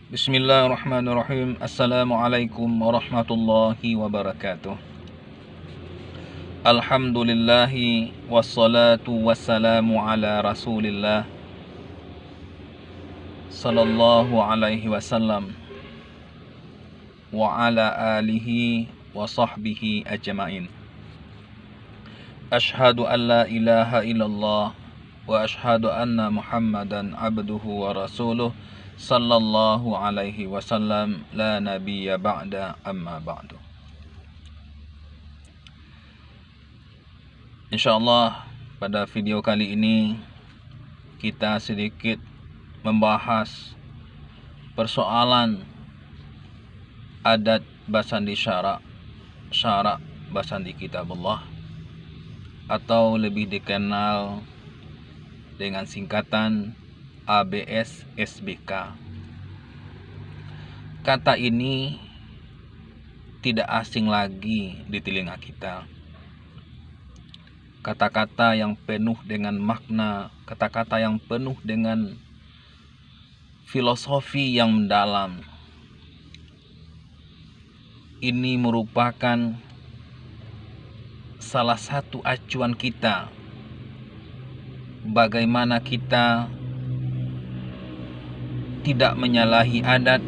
Bismillahirrahmanirrahim. Assalamualaikum warahmatullahi wabarakatuh. Alhamdulillahi wassalatu wassalamu ala rasulillah sallallahu alaihi wasallam wa ala alihi wa sahbihi ajma'in. Ashhadu an la ilaha illallah wa ashhadu anna muhammadan abduhu wa rasuluh sallallahu alaihi wasallam la nabiyya ba'da amma ba'du. Insyaallah pada video kali ini kita sedikit membahas persoalan adat basandi syara' basandi kitabullah, atau lebih dikenal dengan singkatan ABS SBK. Kata ini tidak asing lagi di telinga kita. Kata-kata yang penuh dengan makna, kata-kata yang penuh dengan filosofi yang mendalam. Ini merupakan salah satu acuan kita bagaimana kita tidak menyalahi adat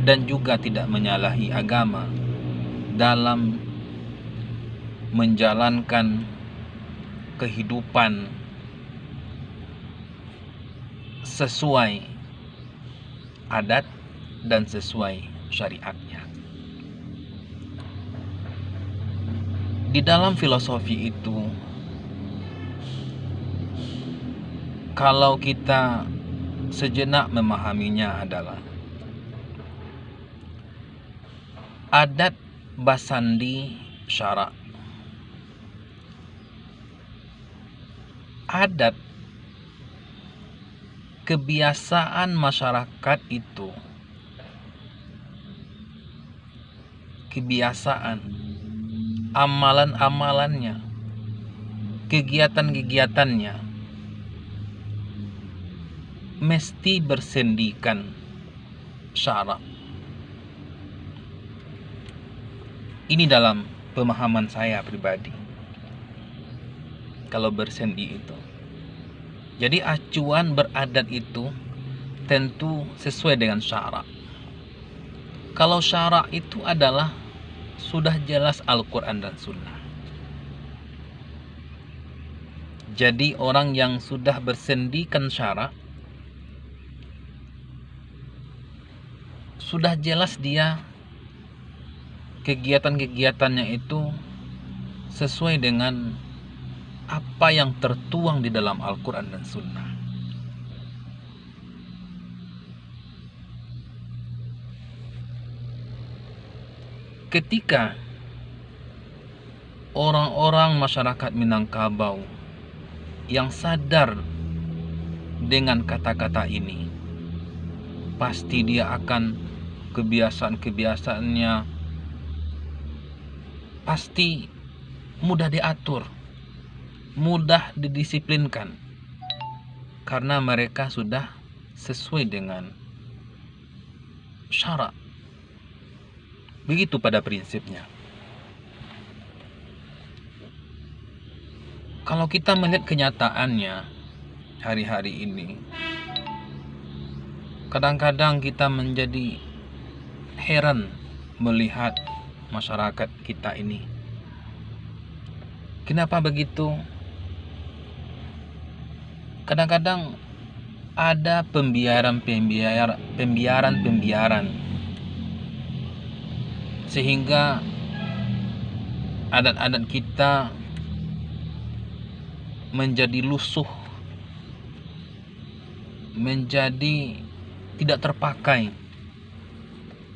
dan juga tidak menyalahi agama dalam menjalankan kehidupan sesuai adat dan sesuai syariatnya. Di dalam filosofi itu, kalau kita sejenak memahaminya adalah adat basandi syara'. Adat, kebiasaan masyarakat itu, kebiasaan, amalan-amalannya, kegiatan-kegiatannya mesti bersendikan syara'. Ini dalam pemahaman saya pribadi. Kalau bersendi itu, jadi acuan beradat itu tentu sesuai dengan syara'. Kalau syara' itu adalah sudah jelas Al-Quran dan Sunnah. Jadi orang yang sudah bersendikan syara', sudah jelas dia kegiatan-kegiatannya itu sesuai dengan apa yang tertuang di dalam Al-Quran dan Sunnah. Ketika orang-orang masyarakat Minangkabau yang sadar dengan kata-kata ini, pasti dia akan kebiasaan-kebiasaannya pasti mudah diatur, mudah didisiplinkan, karena mereka sudah sesuai dengan syara'. Begitu pada prinsipnya. Kalau kita melihat kenyataannya hari-hari ini, kadang-kadang kita menjadi heran melihat masyarakat kita ini. Kenapa begitu? Kadang-kadang ada pembiaran sehingga adat-adat kita menjadi lusuh, menjadi tidak terpakai.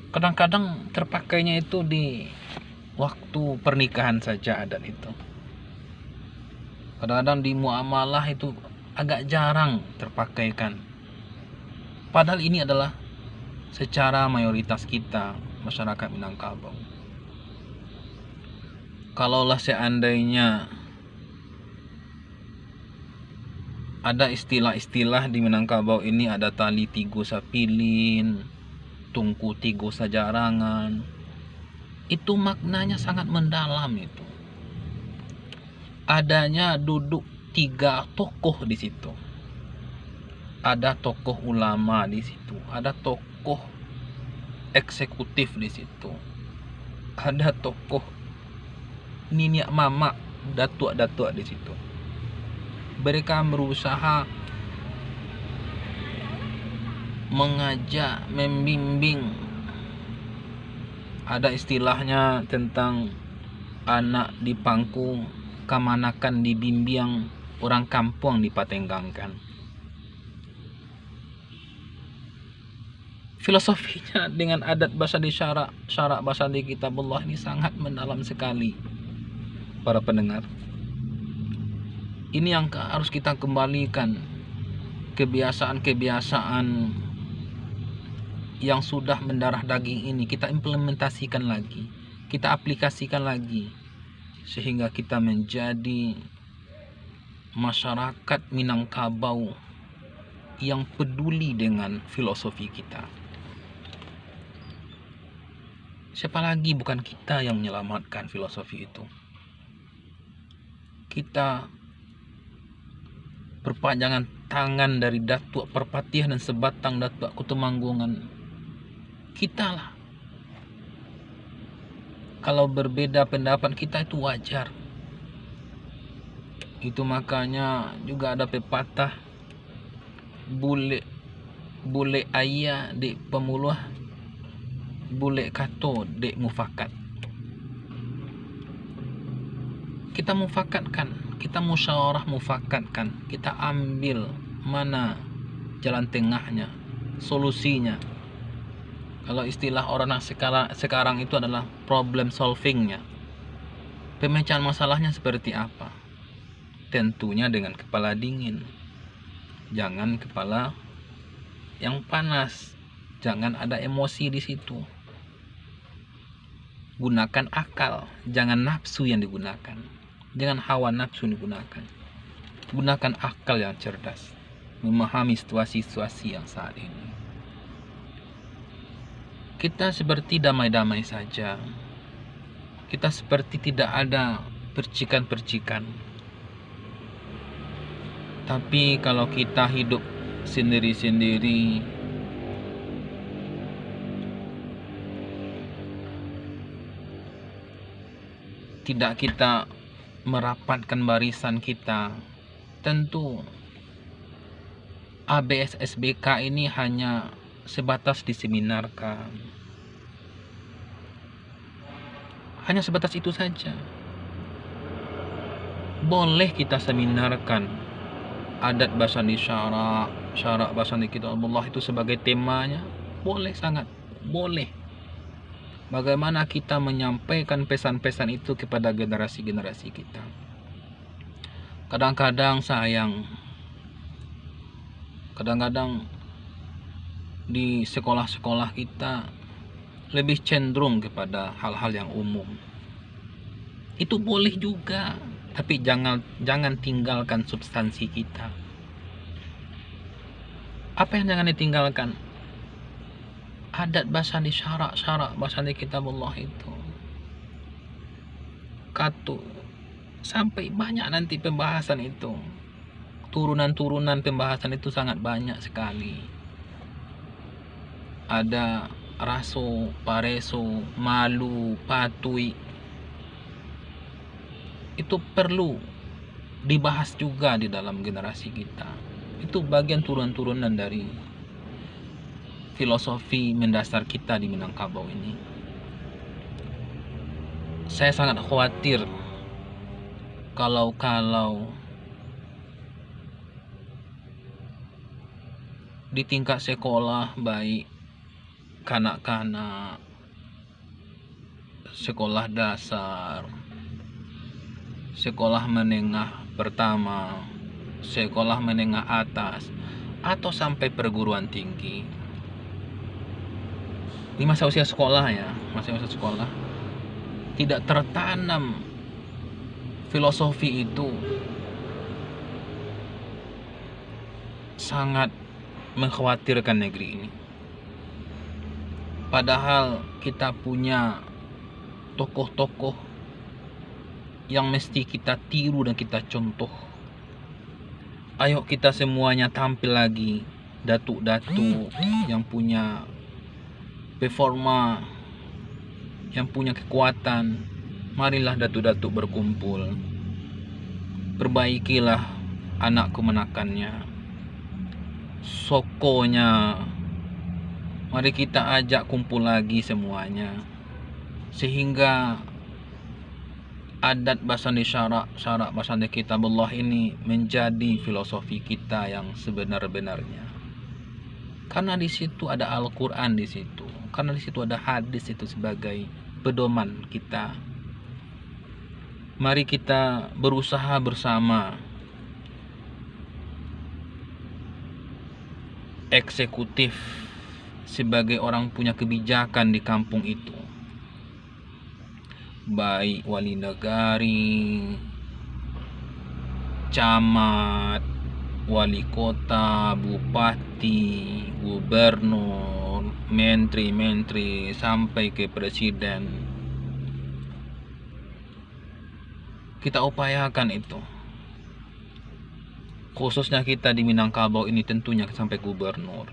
Kadang-kadang terpakainya itu di waktu pernikahan saja adat itu. Kadang-kadang di muamalah itu agak jarang terpakaikan. Padahal ini adalah secara mayoritas kita masyarakat Minangkabau. Kalaulah seandainya ada istilah-istilah di Minangkabau ini, ada tali tigo sapilin, Tungku Tigo Sajarangan. Itu maknanya sangat mendalam itu. Adanya duduk 3 tokoh di situ. Ada tokoh ulama di situ, ada tokoh eksekutif di situ, ada tokoh niniak mama, datuk-datuk di situ. Mereka berusaha mengajak, membimbing. Ada istilahnya tentang anak di pangku, kamanakan dibimbing, orang kampung dipatenggangkan. Filosofinya dengan adat bahasa di syarak bahasa di kitabullah ini sangat mendalam sekali, para pendengar. Ini yang harus kita kembalikan, kebiasaan-kebiasaan yang sudah mendarah daging ini kita implementasikan lagi, kita aplikasikan lagi, sehingga kita menjadi masyarakat Minangkabau yang peduli dengan filosofi kita. Siapa lagi bukan kita yang menyelamatkan filosofi itu? Kita perpanjangan tangan dari Datuk Perpatihan dan sebatang Datuk Kutumanggungan. Kita lah. Kalau berbeda pendapat kita itu wajar. Itu makanya juga ada pepatah, bule ayah dek pemuluh, bule kato dek mufakat. Kita mufakatkan, kita musyawarah mufakatkan, kita ambil mana jalan tengahnya, solusinya. Kalau istilah orang sekarang itu adalah problem solvingnya. Pemecahan masalahnya seperti apa? Tentunya dengan kepala dingin. Jangan kepala yang panas. Jangan ada emosi di situ. Gunakan akal, jangan nafsu yang digunakan. Jangan hawa nafsu yang digunakan. Gunakan akal yang cerdas, memahami situasi-situasi yang saat ini. Kita seperti damai-damai saja. Kita seperti tidak ada percikan-percikan. Tapi kalau kita hidup sendiri-sendiri, tidak kita merapatkan barisan kita, tentu ABS SBK ini hanya sebatas diseminarkan. Hanya sebatas itu saja. Boleh kita seminarkan adat bahasa di syarak bahasa di kitabullah itu sebagai temanya. Boleh, sangat boleh. Bagaimana kita menyampaikan pesan-pesan itu kepada generasi-generasi kita. Kadang-kadang sayang, kadang-kadang di sekolah-sekolah kita lebih cenderung kepada hal-hal yang umum. Itu boleh juga, tapi jangan tinggalkan substansi kita. Apa yang jangan ditinggalkan? Adat bahasa di syarak bahasa di kitabullah itu. Katu sampai banyak nanti pembahasan itu. Turunan-turunan pembahasan itu sangat banyak sekali. Ada raso, pareso, malu, patui. Itu perlu dibahas juga di dalam generasi kita. Itu bagian turun-turunan dari filosofi mendasar kita di Minangkabau ini. Saya sangat khawatir kalau di tingkat sekolah, baik kanak-kanak, sekolah dasar, sekolah menengah pertama, sekolah menengah atas, atau sampai perguruan tinggi. Ini masa usia sekolah ya, masa usia sekolah, tidak tertanam filosofi itu sangat mengkhawatirkan negeri ini. Padahal kita punya tokoh-tokoh yang mesti kita tiru dan kita contoh. Ayo kita semuanya tampil lagi, datuk-datuk yang punya performa, yang punya kekuatan. Marilah datuk-datuk berkumpul. Perbaikilah anak kemenakannya, sokonya. Mari kita ajak kumpul lagi semuanya, sehingga adat basandi syarak basandi kitabullah ini menjadi filosofi kita yang sebenar-benarnya. Karena di situ ada Al-Quran di situ, karena di situ ada hadis itu sebagai pedoman kita. Mari kita berusaha bersama, eksekutif sebagai orang punya kebijakan di kampung itu, baik wali negari, camat, wali kota, bupati, gubernur, menteri-menteri, sampai ke presiden. Kita upayakan itu. Khususnya kita di Minangkabau ini tentunya sampai gubernur.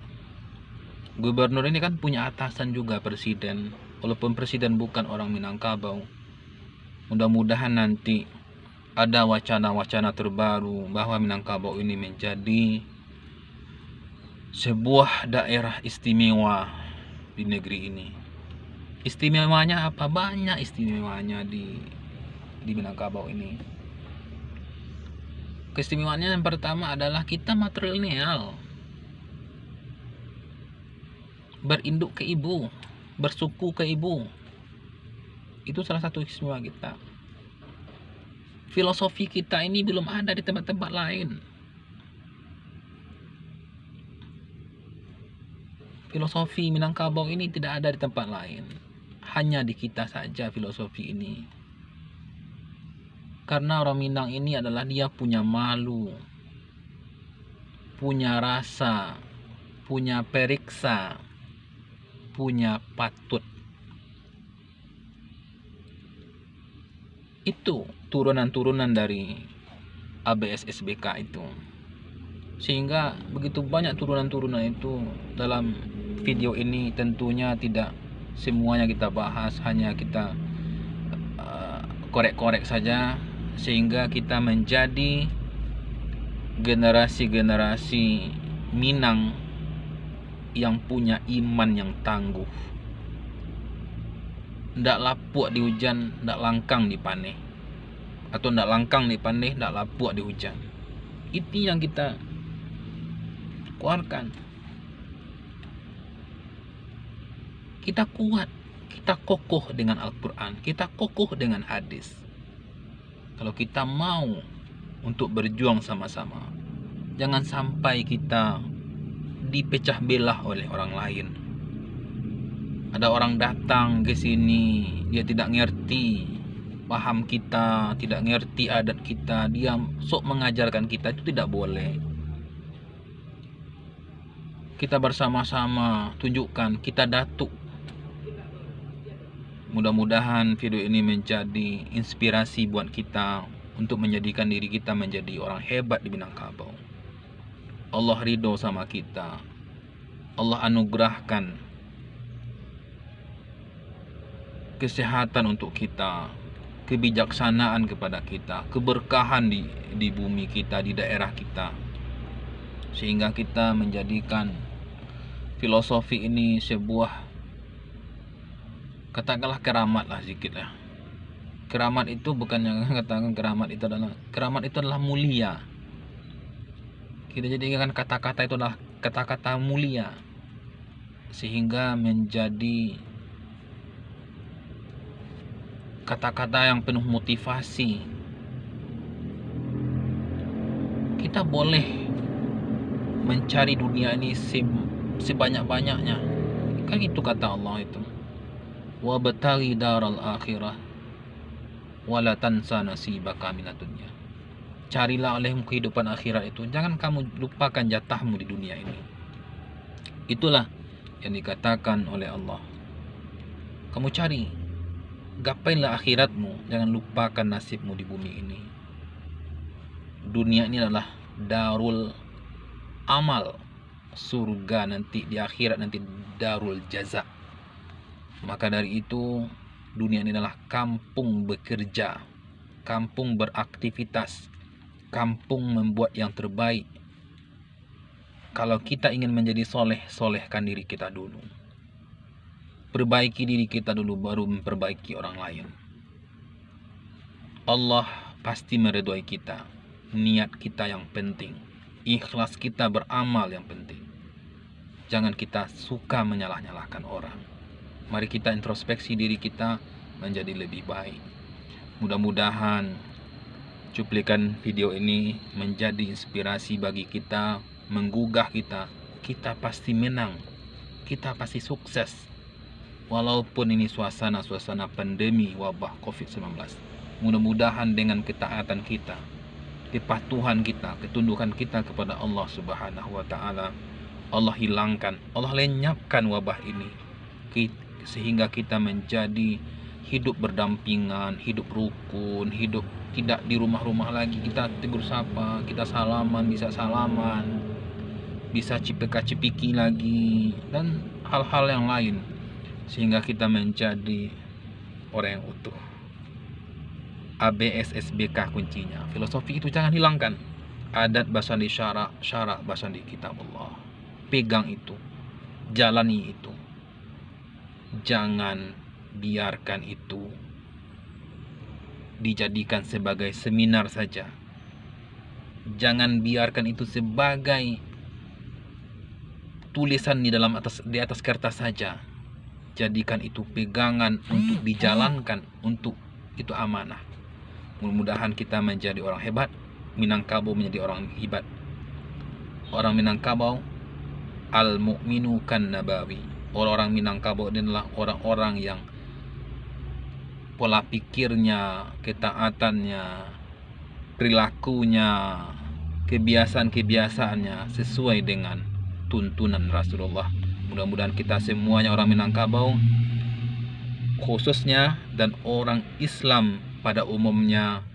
Gubernur ini kan punya atasan juga, presiden. Walaupun presiden bukan orang Minangkabau. Mudah-mudahan nanti ada wacana-wacana terbaru bahwa Minangkabau ini menjadi sebuah daerah istimewa di negeri ini. Istimewanya apa? Banyak istimewanya di Minangkabau ini. Keistimewaannya yang pertama adalah kita matrilineal, berinduk ke ibu, bersuku ke ibu. Itu salah satu istimewa kita. Filosofi kita ini belum ada di tempat-tempat lain. Filosofi Minangkabau ini tidak ada di tempat lain, hanya di kita saja filosofi ini. Karena orang Minang ini adalah dia punya malu, punya rasa, punya periksa, punya patut. Itu turunan-turunan dari ABS-SBK itu. Sehingga begitu banyak turunan-turunan itu. Dalam video ini tentunya tidak semuanya kita bahas, hanya kita korek-korek saja, sehingga kita menjadi generasi-generasi Minang yang punya iman yang tangguh. Ndak lapuk di hujan, ndak langkang di paneh. Atau ndak langkang di paneh, ndak lapuk di hujan. Itu yang kita keluarkan. Kita kuat, kita kokoh dengan Al-Quran, kita kokoh dengan hadis. Kalau kita mau untuk berjuang sama-sama, jangan sampai kita dipecah belah oleh orang lain. Ada orang datang ke sini, dia tidak ngerti paham kita, tidak ngerti adat kita, dia sok mengajarkan kita, itu tidak boleh. Kita bersama-sama tunjukkan kita datuk. Mudah-mudahan video ini menjadi inspirasi buat kita untuk menjadikan diri kita menjadi orang hebat di Minangkabau. Allah ridho sama kita. Allah anugerahkan kesehatan untuk kita, kebijaksanaan kepada kita, keberkahan di bumi kita, di daerah kita. Sehingga kita menjadikan filosofi ini sebuah, katakanlah keramat lah sedikit ya. Keramat itu bukannya katakan keramat itu adalah mulia. Kita jadikan kata-kata itu adalah kata-kata mulia, sehingga menjadi kata-kata yang penuh motivasi. Kita boleh mencari dunia ini sebanyak-banyaknya. Kan itu kata Allah itu. Wa bataghi daral akhirah wala tansa nasibaka minad dunya. Carilah olehmu kehidupan akhirat itu, jangan kamu lupakan jatahmu di dunia ini. Itulah yang dikatakan oleh Allah. Kamu cari, gapailah akhiratmu, jangan lupakan nasibmu di bumi ini. Dunia ini adalah darul amal, surga nanti di akhirat nanti darul jaza. Maka dari itu, dunia ini adalah kampung bekerja, kampung beraktivitas, kampung membuat yang terbaik. Kalau kita ingin menjadi soleh, solehkan diri kita dulu. Perbaiki diri kita dulu, baru memperbaiki orang lain. Allah pasti meridhoi kita. Niat kita yang penting. Ikhlas kita beramal yang penting. Jangan kita suka menyalah-nyalahkan orang. Mari kita introspeksi diri kita menjadi lebih baik. Mudah-mudahan cuplikan video ini menjadi inspirasi bagi kita, menggugah kita. Kita pasti menang, kita pasti sukses. Walaupun ini suasana pandemi wabah COVID-19. Mudah-mudahan dengan ketaatan kita, kepatuhan kita, ketundukan kita kepada Allah Subhanahu wa Ta'ala, Allah hilangkan, Allah lenyapkan wabah ini, sehingga kita menjadi hidup berdampingan, hidup rukun, hidup tidak di rumah-rumah lagi. Kita tegur sapa, kita salaman, bisa cipika-cipiki lagi, dan hal-hal yang lain, sehingga kita menjadi orang yang utuh. ABSSBK kuncinya. Filosofi itu jangan hilangkan. Adat basandi syara, syara basandi kitab Allah. Pegang itu, jalani itu. Jangan biarkan itu dijadikan sebagai seminar saja. Jangan biarkan itu sebagai tulisan di atas kertas saja. Jadikan itu pegangan untuk dijalankan, untuk itu amanah. Mudah-mudahan kita menjadi orang hebat, Minangkabau menjadi orang hebat. Orang Minangkabau al-mu'minu kan nabawi. Orang-orang Minangkabau adalah orang-orang yang pola pikirnya, ketaatannya, perilakunya, kebiasaan-kebiasaannya sesuai dengan tuntunan Rasulullah. Mudah-mudahan kita semuanya orang Minangkabau khususnya, dan orang Islam pada umumnya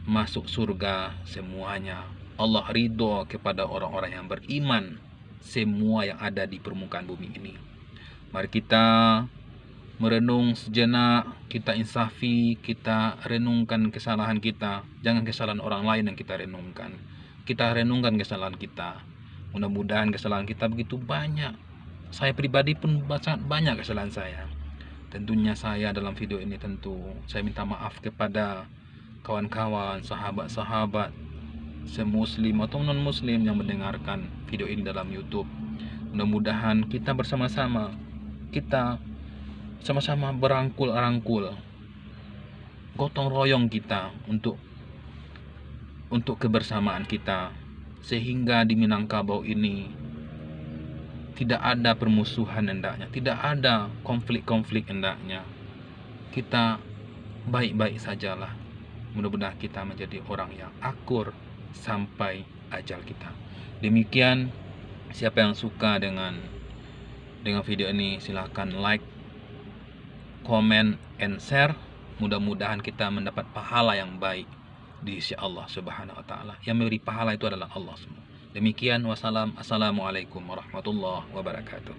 masuk surga semuanya. Allah ridho kepada orang-orang yang beriman, semua yang ada di permukaan bumi ini. Mari kita merenung sejenak, kita insafi, kita renungkan kesalahan kita. Jangan kesalahan orang lain yang kita renungkan. Kita renungkan kesalahan kita. Mudah-mudahan kesalahan kita begitu banyak. Saya pribadi pun sangat banyak kesalahan saya. Tentunya saya dalam video ini saya minta maaf kepada kawan-kawan, sahabat-sahabat, semuslim atau non-muslim yang mendengarkan video ini dalam YouTube. Mudah-mudahan kita bersama-sama, kita sama-sama berangkul-rangkul, gotong royong kita untuk kebersamaan kita, sehingga di Minangkabau ini tidak ada permusuhan hendaknya, tidak ada konflik-konflik hendaknya. Kita baik-baik sajalah. Mudah-mudahan kita menjadi orang yang akur sampai ajal kita. Demikian, siapa yang suka dengan video ini silahkan like, comment, and share. Mudah-mudahan kita mendapat pahala yang baik di sisi Allah Subhanahu wa Ta'ala. Yang memberi pahala itu adalah Allah semua. Demikian, wassalam, assalamualaikum warahmatullahi wabarakatuh.